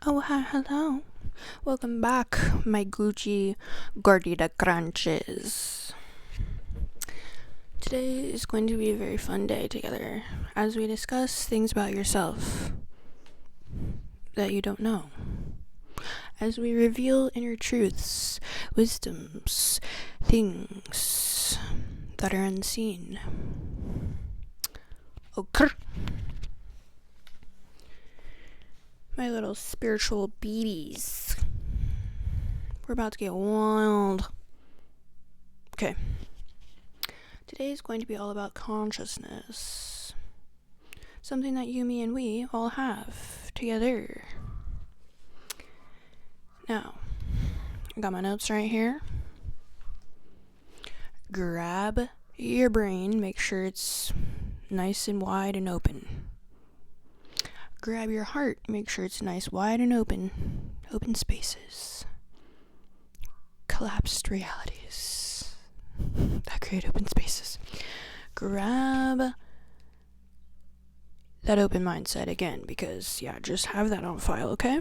Oh, hi, hello. Welcome back, my Gucci Gordita Crunches. Today is going to be a very fun day together as we discuss things about yourself that you don't know. As we reveal inner truths, wisdoms, things that are unseen. Okay. My little spiritual beaties. We're about to get wild. Okay. Today is going to be all about consciousness. Something that you, me, and we all have together. Now, I got my notes right here. Grab your brain, make sure it's nice and wide and open. Grab your heart, make sure it's nice, wide, and open. Open spaces. Collapsed realities that create open spaces. Grab that open mindset again, because, just have that on file, okay?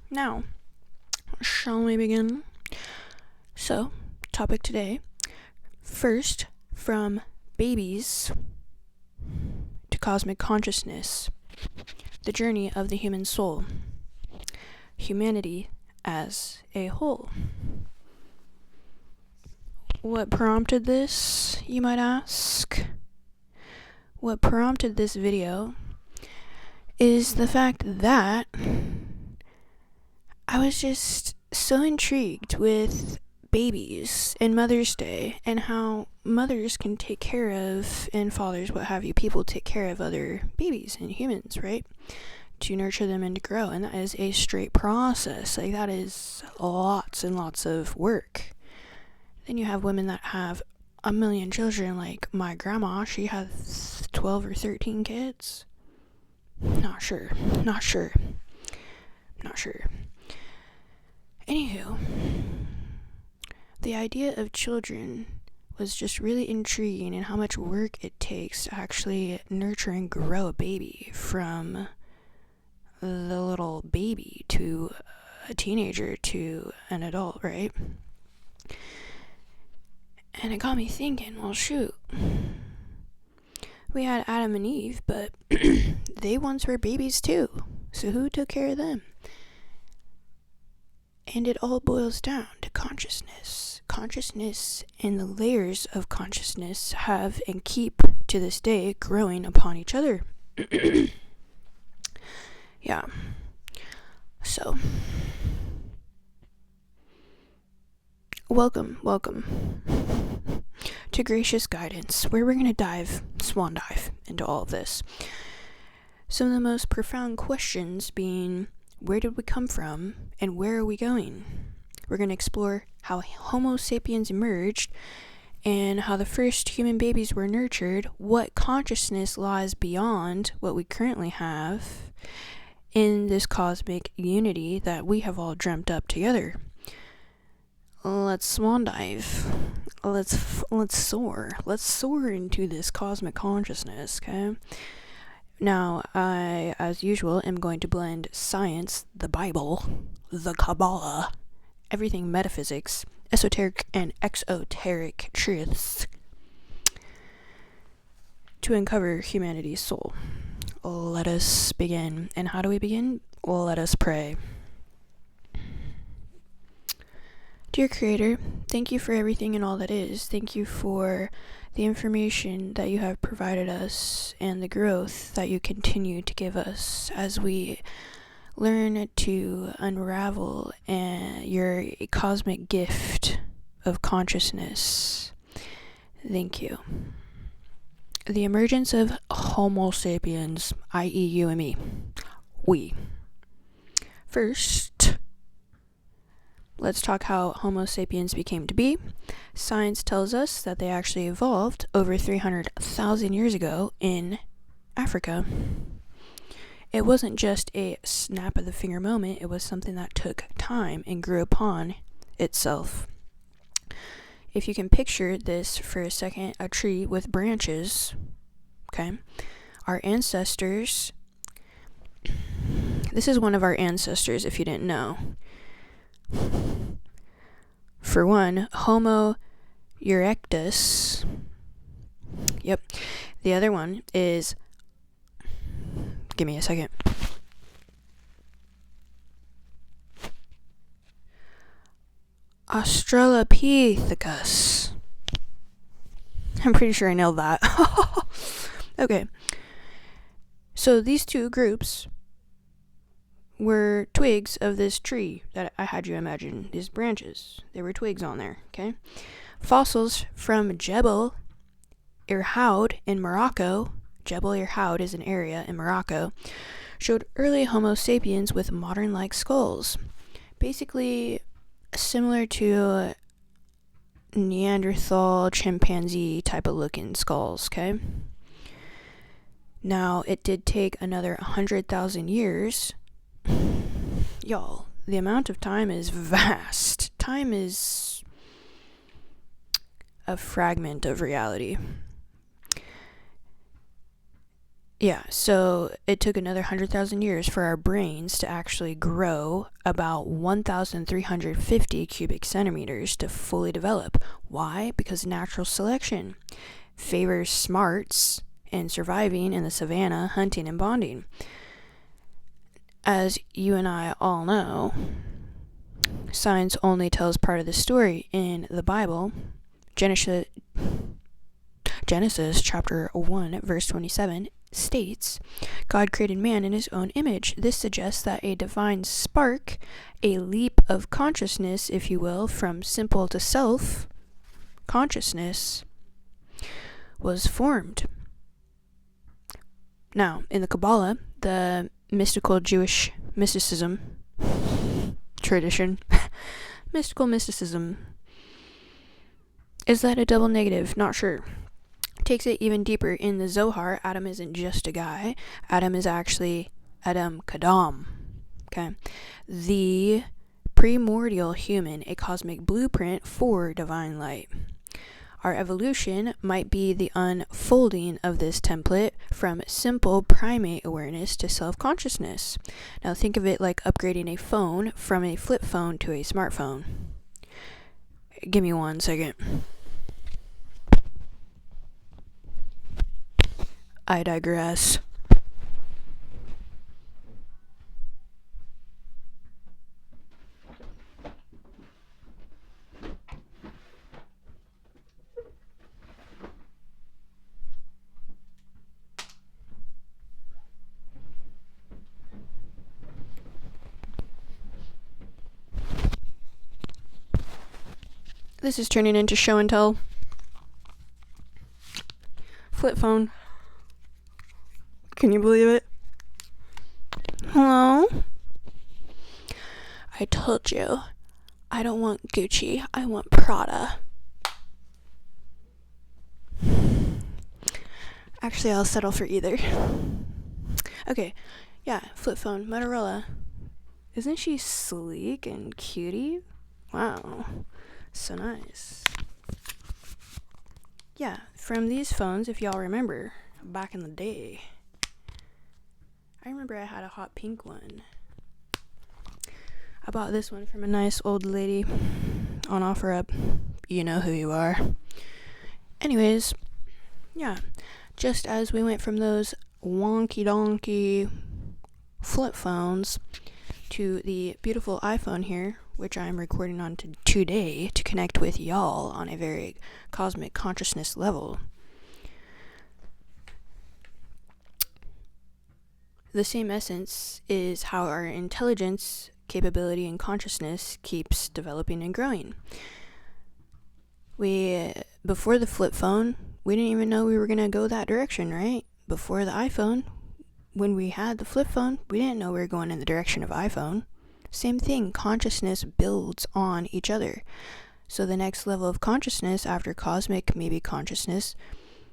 Now, shall we begin? So, topic today. First, from babies to cosmic consciousness. The journey of the human soul. Humanity as a whole. What prompted this, you might ask? What prompted this video is the fact that I was just so intrigued with babies and Mother's Day and how mothers can take care of, and fathers, what have you, people take care of other babies and humans, right? To nurture them and to grow. And that is a straight process. Like, that is lots and lots of work. Then you have women that have a million children, like my grandma. She has 12 or 13 kids. Not sure. Anywho, the idea of children was just really intriguing, and how much work it takes to actually nurture and grow a baby from the little baby to a teenager to an adult, right? And it got me thinking, well, shoot. We had Adam and Eve, but they once were babies too. So who took care of them? And it all boils down to consciousness. Consciousness and the layers of consciousness have and keep to this day growing upon each other. Yeah. So, welcome to Gracious Guidance, where we're going to swan dive into all of this. Some of the most profound questions being, where did we come from and where are we going? We're going to explore how Homo sapiens emerged and how the first human babies were nurtured, what consciousness lies beyond what we currently have in this cosmic unity that we have all dreamt up together. Let's swan dive. Let's soar. Let's soar into this cosmic consciousness, okay? Now, I, as usual, am going to blend science, the Bible, the Kabbalah, everything metaphysics, esoteric and exoteric truths to uncover humanity's soul. Let us begin. And how do we begin? Well, let us pray. Dear Creator, thank you for everything and all that is. Thank you for the information that you have provided us and the growth that you continue to give us as we learn to unravel your cosmic gift of consciousness. Thank you. The emergence of Homo sapiens, i.e. you and me. We. First, let's talk how Homo sapiens became to be. Science tells us that they actually evolved over 300,000 years ago in Africa. It wasn't just a snap of the finger moment, it was something that took time and grew upon itself. If you can picture this for a second, a tree with branches, okay? Our ancestors This is one of our ancestors, if you didn't know. For one, Homo erectus. Yep. The other one is... Give me a second. Australopithecus. I'm pretty sure I nailed that. Okay. So these two groups were twigs of this tree that I had you imagine. These branches. There were twigs on there, okay? Fossils from Jebel Irhoud in Morocco. Jebel Irhoud is an area in Morocco. Showed early Homo sapiens with modern-like skulls. Basically similar to Neanderthal, chimpanzee type of looking skulls, okay? Now, it did take another 100,000 years. Y'all, the amount of time is vast. Time is a fragment of reality. Yeah, so it took another 100,000 years for our brains to actually grow about 1,350 cubic centimeters to fully develop. Why? Because natural selection favors smarts and surviving in the savannah, hunting and bonding. As you and I all know, science only tells part of the story. In the Bible, Genesis chapter 1, verse 27, states, God created man in his own image. This suggests that a divine spark, a leap of consciousness, if you will, from simple to self-consciousness, was formed. Now, in the Kabbalah, the mystical Jewish mysticism tradition, mystical mysticism, is that a double negative? Not sure. Takes it even deeper. In the Zohar, Adam isn't just a guy. Adam is actually Adam Kadam. Okay? The primordial human, a cosmic blueprint for divine light. Our evolution might be the unfolding of this template from simple primate awareness to self-consciousness. Now think of it like upgrading a phone from a flip phone to a smartphone. Give me 1 second. I digress. This is turning into show and tell. Flip phone. Can you believe it? Hello? I told you, I don't want Gucci, I want Prada. Actually, I'll settle for either. Okay, yeah, flip phone, Motorola. Isn't she sleek and cutie? Wow, so nice. Yeah, from these phones, if y'all remember, back in the day, I remember I had a hot pink one. I bought this one from a nice old lady on OfferUp. You know who you are. Anyways, yeah, just as we went from those wonky donkey flip phones to the beautiful iPhone here, which I'm recording on today to connect with y'all on a very cosmic consciousness level. The same essence is how our intelligence, capability, and consciousness keeps developing and growing. Before the flip phone, we didn't even know we were going to go that direction, right? Before the iPhone, when we had the flip phone, we didn't know we were going in the direction of iPhone. Same thing, consciousness builds on each other. So the next level of consciousness after cosmic, maybe consciousness,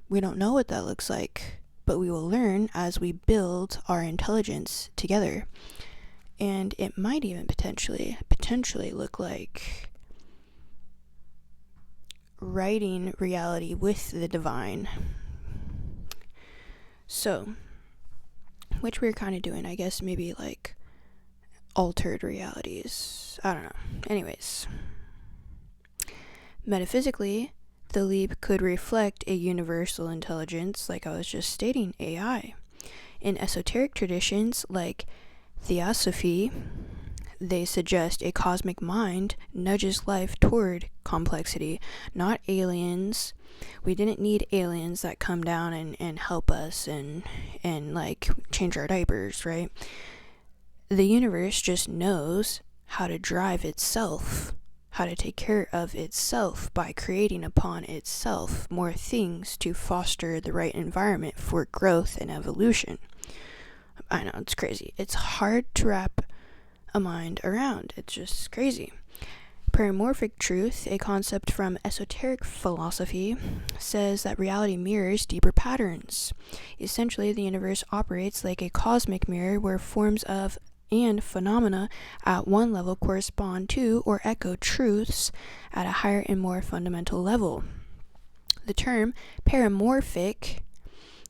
we don't know what that looks like. But we will learn as we build our intelligence together. And it might even potentially look like writing reality with the divine. So, which we're kind of doing, I guess maybe like altered realities. I don't know. Anyways, metaphysically, the leap could reflect a universal intelligence, like I was just stating, AI. In esoteric traditions like Theosophy, they suggest a cosmic mind nudges life toward complexity, not aliens. We didn't need aliens that come down and help us and like change our diapers, right? The universe just knows how to drive itself, how to take care of itself by creating upon itself more things to foster the right environment for growth and evolution. I know, it's crazy. It's hard to wrap a mind around. It's just crazy. Paramorphic truth, a concept from esoteric philosophy, says that reality mirrors deeper patterns. Essentially, the universe operates like a cosmic mirror where forms of and phenomena at one level correspond to or echo truths at a higher and more fundamental level. The term paramorphic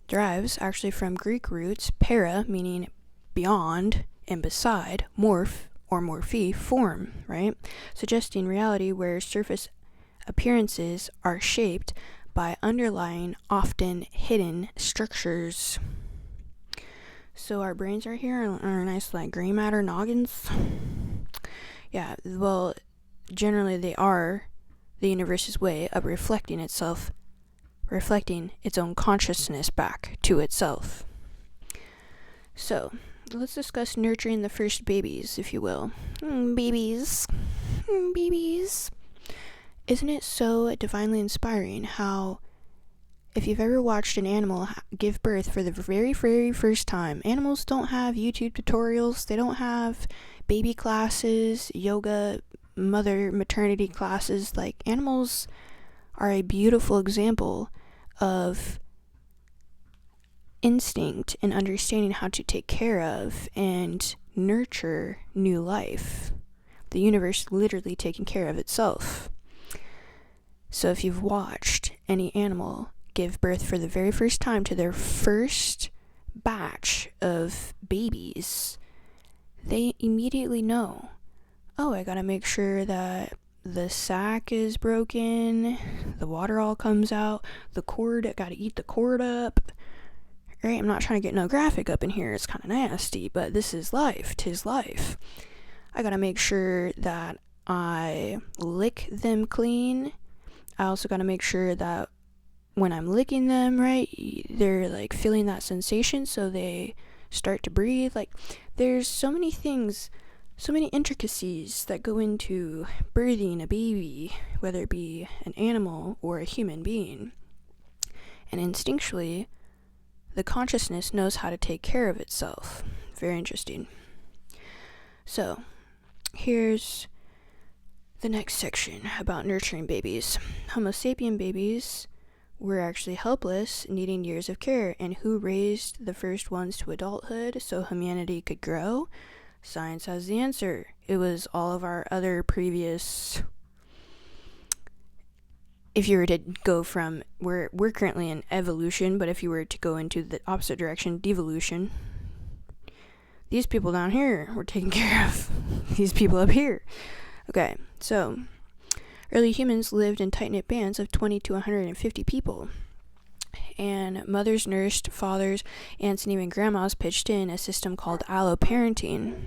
derives actually from Greek roots para, meaning beyond, and beside, morph or morphe, form, right? Suggesting reality where surface appearances are shaped by underlying, often hidden structures. So our brains are here, our nice like gray matter noggins. Yeah, well, generally they are the universe's way of reflecting its own consciousness back to itself. So, let's discuss nurturing the first babies, if you will. Babies. Isn't it so divinely inspiring how, if you've ever watched an animal give birth for the very, very first time, animals don't have YouTube tutorials, they don't have baby classes, yoga, maternity classes. Like, animals are a beautiful example of instinct and understanding how to take care of and nurture new life. The universe literally taking care of itself. So if you've watched any animal give birth for the very first time to their first batch of babies, they immediately know, oh, I gotta make sure that the sac is broken, the water all comes out, the cord, I gotta eat the cord up. Right, I'm not trying to get no graphic up in here, it's kind of nasty, but this is life, 'tis life. I gotta make sure that I lick them clean. I also gotta make sure that when I'm licking them, right, they're like feeling that sensation so they start to breathe. Like, there's so many things, so many intricacies that go into birthing a baby, whether it be an animal or a human being. And instinctually, the consciousness knows how to take care of itself. Very interesting. So, here's the next section about nurturing babies. Homo sapien babies were actually helpless, needing years of care. And who raised the first ones to adulthood so humanity could grow? Science has the answer. It was all of our other previous... If you were to go from, we're currently in evolution, but if you were to go into the opposite direction, devolution, these people down here were taking care of these people up here. Okay, so early humans lived in tight-knit bands of 20 to 150 people, and mothers nursed fathers, aunts, and even grandmas pitched in a system called alloparenting.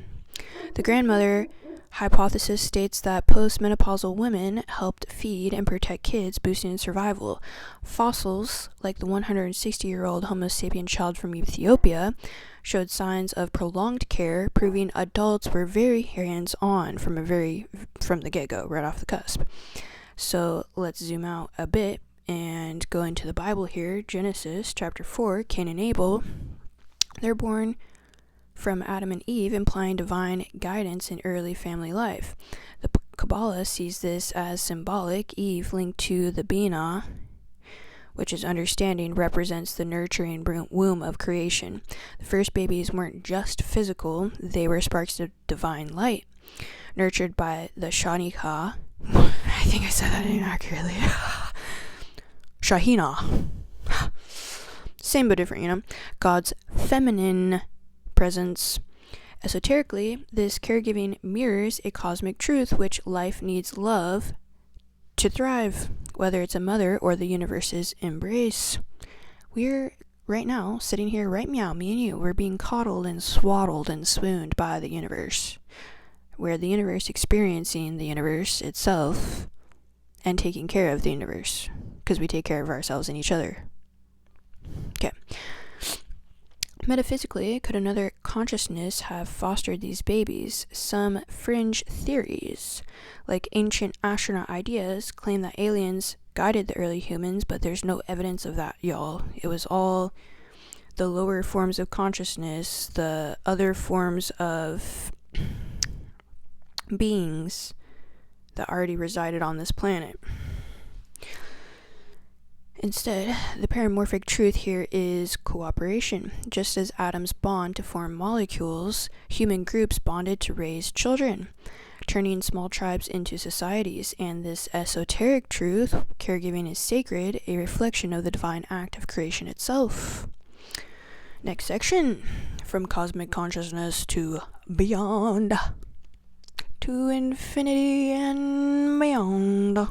The grandmother hypothesis states that postmenopausal women helped feed and protect kids, boosting survival. Fossils, like the 160-year-old Homo sapien child from Ethiopia, showed signs of prolonged care, proving adults were very hands-on from the get-go, right off the cusp. So let's zoom out a bit and go into the Bible here. Genesis chapter 4, Cain and Abel. They're born from Adam and Eve, implying divine guidance in early family life. The Kabbalah sees this as symbolic. Eve, linked to the Binah, which is understanding, represents the nurturing womb of creation. The first babies weren't just physical, they were sparks of divine light, nurtured by the Shanika. I think I said that inaccurately. Shahina. Same but different, God's feminine presence. Esoterically, this caregiving mirrors a cosmic truth which life needs love to thrive, whether it's a mother or the universe's embrace. We're right now sitting here, right meow, me and you, we're being coddled and swaddled and swooned by the universe. We're the universe experiencing the universe itself and taking care of the universe because we take care of ourselves and each other. Okay. Metaphysically, could another consciousness have fostered these babies? Some fringe theories, like ancient astronaut ideas, claim that aliens guided the early humans, but there's no evidence of that, y'all. It was all the lower forms of consciousness, the other forms of beings that already resided on this planet. Instead, the paramorphic truth here is cooperation. Just as atoms bond to form molecules, human groups bonded to raise children, turning small tribes into societies. And this esoteric truth, caregiving is sacred, a reflection of the divine act of creation itself. Next section, from cosmic consciousness to beyond, to infinity and beyond.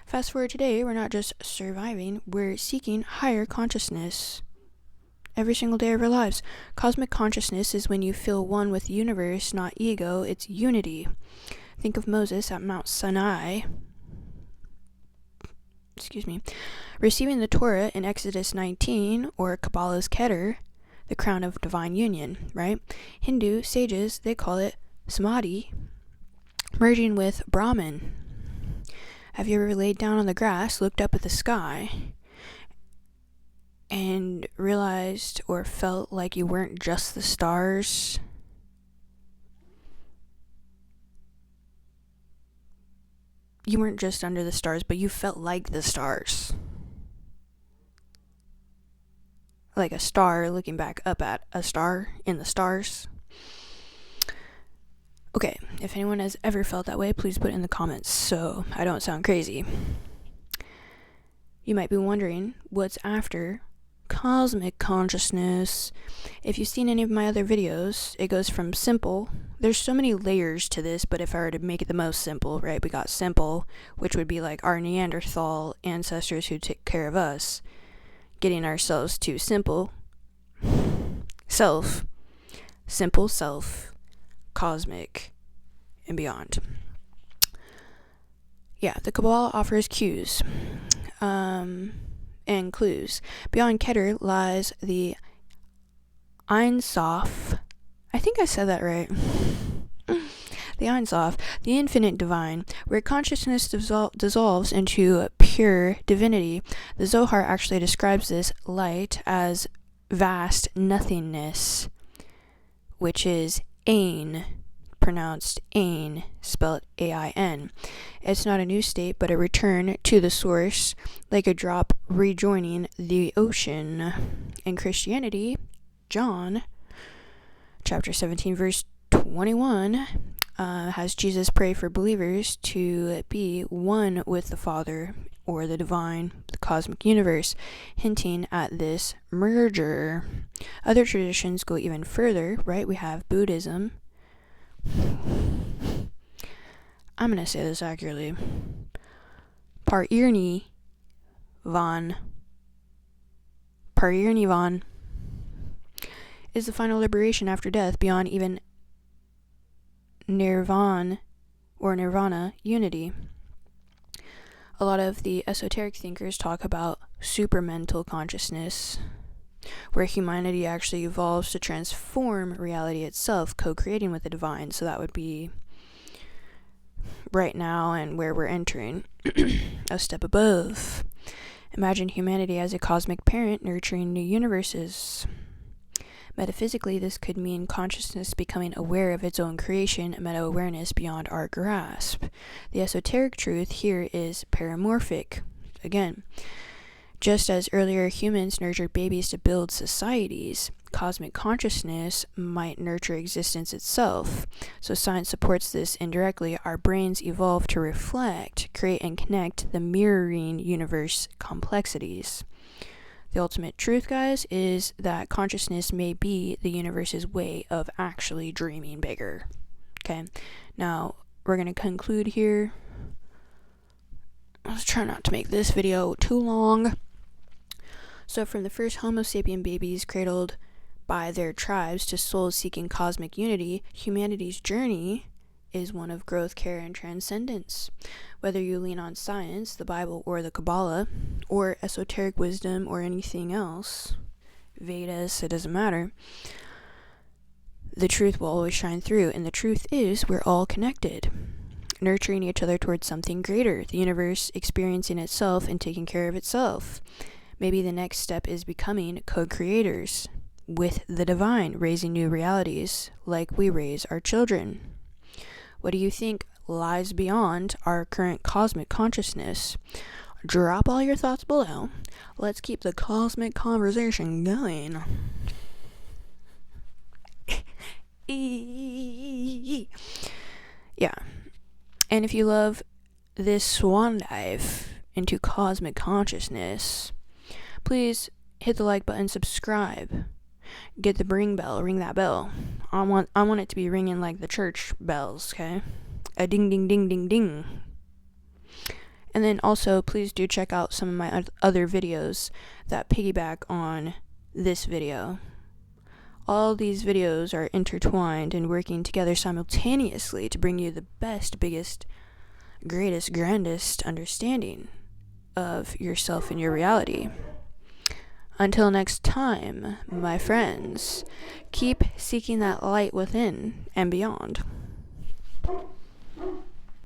Fast forward today, we're not just surviving, we're seeking higher consciousness every single day of our lives. Cosmic consciousness is when you feel one with the universe, not ego, it's unity. Think of Moses at Mount Sinai, receiving the Torah in Exodus 19, or Kabbalah's Keter, the crown of divine union, right? Hindu sages, they call it Samadhi, merging with Brahman. Have you ever laid down on the grass, looked up at the sky, and realized or felt like you weren't just the stars? You weren't just under the stars, but you felt like the stars. Like a star looking back up at a star in the stars. Okay, if anyone has ever felt that way, please put it in the comments so I don't sound crazy. You might be wondering, what's after cosmic consciousness? If you've seen any of my other videos, it goes from simple. There's so many layers to this, but if I were to make it the most simple, right, we got simple, which would be like our Neanderthal ancestors who took care of us, getting ourselves to simple self, cosmic, and beyond. Yeah, the Kabbalah offers cues and clues. Beyond Keter lies the Ein Sof. I think I said that right. The Ein Sof, the infinite divine, where consciousness dissolves into pure divinity. The Zohar actually describes this light as vast nothingness, which is Ein, pronounced Ain, spelled A-I-N. It's not a new state, but a return to the source, like a drop rejoining the ocean. In Christianity, John, chapter 17, verse 21, has Jesus pray for believers to be one with the Father, or the divine, the cosmic universe, hinting at this merger. Other traditions go even further, right? We have Buddhism. I'm going to say this accurately. Parirnivan is the final liberation after death beyond even nirvana unity. A lot of the esoteric thinkers talk about supramental consciousness, where humanity actually evolves to transform reality itself, co-creating with the divine. So that would be right now and where we're entering, a step above. Imagine humanity as a cosmic parent nurturing new universes. Metaphysically, this could mean consciousness becoming aware of its own creation, meta-awareness beyond our grasp. The esoteric truth here is paramorphic. Again, just as earlier humans nurtured babies to build societies, cosmic consciousness might nurture existence itself. So science supports this indirectly. Our brains evolve to reflect, create, and connect the mirroring universe complexities. The ultimate truth, guys, is that consciousness may be the universe's way of actually dreaming bigger. Okay, now we're going to conclude here. Let's try not to make this video too long. So from the first Homo sapien babies cradled by their tribes to souls seeking cosmic unity, humanity's journey is one of growth, care, and transcendence. Whether you lean on science, the Bible, or the Kabbalah, or esoteric wisdom, or anything else, Vedas, it doesn't matter, the truth will always shine through, and the truth is we're all connected, nurturing each other towards something greater, the universe experiencing itself and taking care of itself. Maybe the next step is becoming co-creators with the divine, raising new realities like we raise our children. What do you think lies beyond our current cosmic consciousness? Drop all your thoughts below. Let's keep the cosmic conversation going. Yeah. And if you love this swan dive into cosmic consciousness, please hit the like button, subscribe, get the ring that bell. I want it to be ringing like the church bells, okay? A ding ding ding ding ding. And then also please do check out some of my other videos that piggyback on this video. All these videos are intertwined and working together simultaneously to bring you the best, biggest, greatest, grandest understanding of yourself and your reality. Until next time, my friends, keep seeking that light within and beyond.